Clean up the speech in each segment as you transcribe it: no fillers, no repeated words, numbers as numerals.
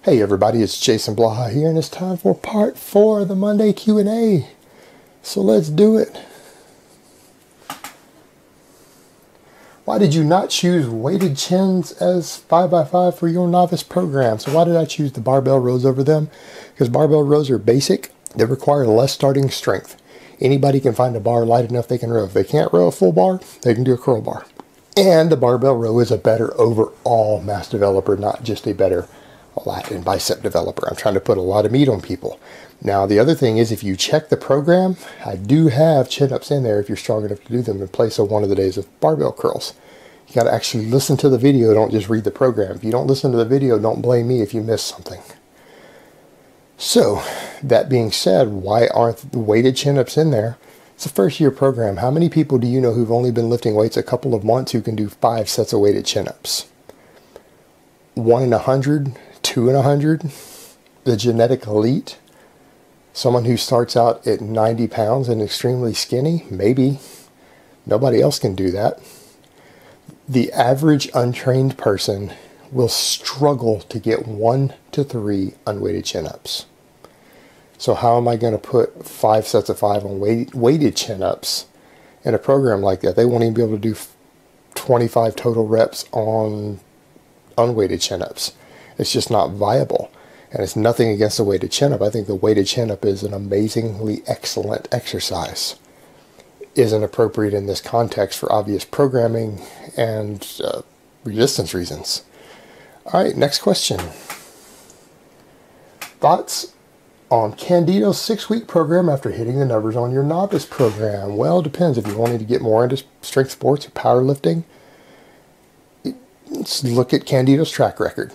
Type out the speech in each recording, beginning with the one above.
Hey everybody, it's Jason Blaha here, and it's time for part 4 of the Monday Q&A. So let's do it. Why did you not choose weighted chins as 5x5 for your novice program? So why did I choose the barbell rows over them? Because barbell rows are basic. They require less starting strength. Anybody can find a bar light enough they can row. If they can't row a full bar, they can do a curl bar. And the barbell row is a better overall mass developer, not just a better lat and bicep developer. I'm trying to put a lot of meat on people. Now, the other thing is, if you check the program, I do have chin-ups in there if you're strong enough to do them in place of one of the days of barbell curls. You got to actually listen to the video, don't just read the program. If you don't listen to the video, don't blame me if you miss something. So, that being said, why aren't the weighted chin-ups in there? It's a first-year program. How many people do you know who've only been lifting weights a couple of months who can do 5 sets of weighted chin-ups? 1 in 100? 2 in 100, the genetic elite, someone who starts out at 90 pounds and extremely skinny, maybe. Nobody else can do that. The average untrained person will struggle to get 1 to 3 unweighted chin-ups. So how am I going to put 5 sets of 5 on weighted chin-ups in a program like that? They won't even be able to do 25 total reps on unweighted chin-ups. It's just not viable. And it's nothing against the weighted chin-up. I think the weighted chin-up is an amazingly excellent exercise. Isn't appropriate in this context for obvious programming and resistance reasons. Alright, next question. Thoughts on Candito's 6-week program after hitting the numbers on your novice program? Well, it depends. If you're wanting to get more into strength sports or powerlifting, let's look at Candito's track record.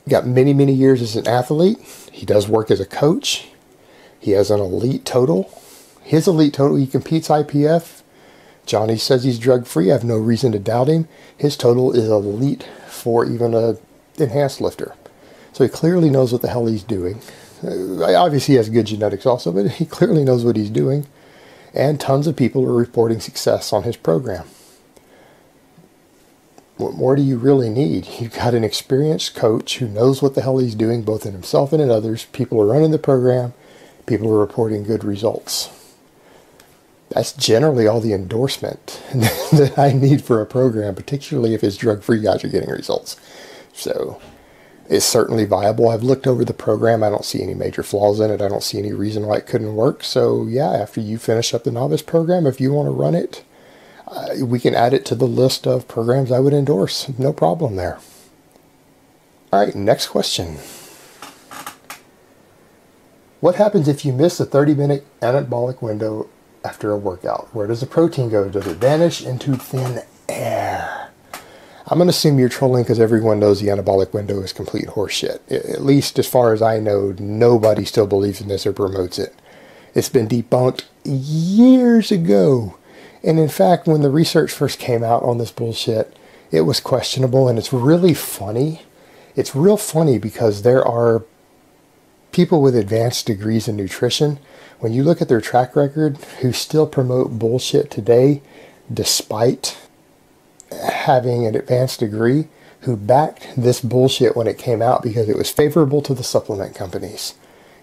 Got many years as an athlete. He does work as a coach. He has an elite total. His elite total, he competes IPF. Johnny says he's drug free. I have no reason to doubt him. His total is elite for even a enhanced lifter. So he clearly knows what the hell he's doing. Obviously he has good genetics also, but he clearly knows what he's doing. And tons of people are reporting success on his program. What more do you really need? You've got an experienced coach who knows what the hell he's doing, both in himself and in others. People are running the program. People are reporting good results. That's generally all the endorsement that I need for a program, particularly if it's drug-free guys are getting results. So it's certainly viable. I've looked over the program. I don't see any major flaws in it. I don't see any reason why it couldn't work. So yeah, after you finish up the novice program, if you want to run it, we can add it to the list of programs I would endorse. No problem there. All right, next question. What happens if you miss a 30-minute anabolic window after a workout? Where does the protein go? Does it vanish into thin air? I'm going to assume you're trolling because everyone knows the anabolic window is complete horseshit. At least as far as I know, nobody still believes in this or promotes it. It's been debunked years ago. And in fact, when the research first came out on this bullshit, it was questionable, and it's really funny. It's real funny because there are people with advanced degrees in nutrition, when you look at their track record, who still promote bullshit today, despite having an advanced degree, who backed this bullshit when it came out because it was favorable to the supplement companies.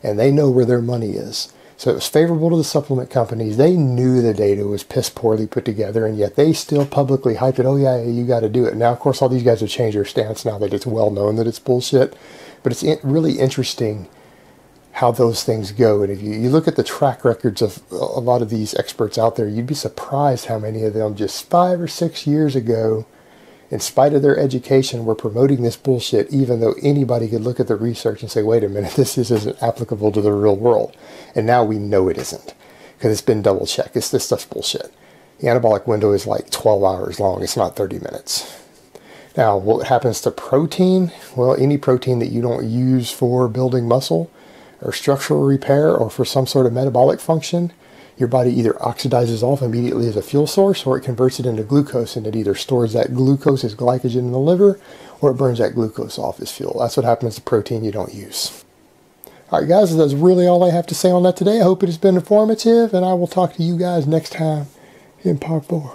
And they know where their money is. So it was favorable to the supplement companies. They knew the data was piss poorly put together, and yet they still publicly hyped it. Oh yeah, you got to do it. Now, of course, all these guys have changed their stance now that it's well known that it's bullshit. But it's really interesting how those things go. And if you look at the track records of a lot of these experts out there, you'd be surprised how many of them just 5 or 6 years ago, in spite of their education, were promoting this bullshit, even though anybody could look at the research and say, wait a minute, this isn't applicable to the real world. And now we know it isn't, because it's been double checked. This stuff's bullshit. The anabolic window is like 12 hours long. It's not 30 minutes. Now, what happens to protein? Well, any protein that you don't use for building muscle or structural repair or for some sort of metabolic function, your body either oxidizes off immediately as a fuel source, or it converts it into glucose, and it either stores that glucose as glycogen in the liver, or it burns that glucose off as fuel. That's what happens to protein you don't use. Alright guys, that's really all I have to say on that today. I hope it has been informative, and I will talk to you guys next time in part 4.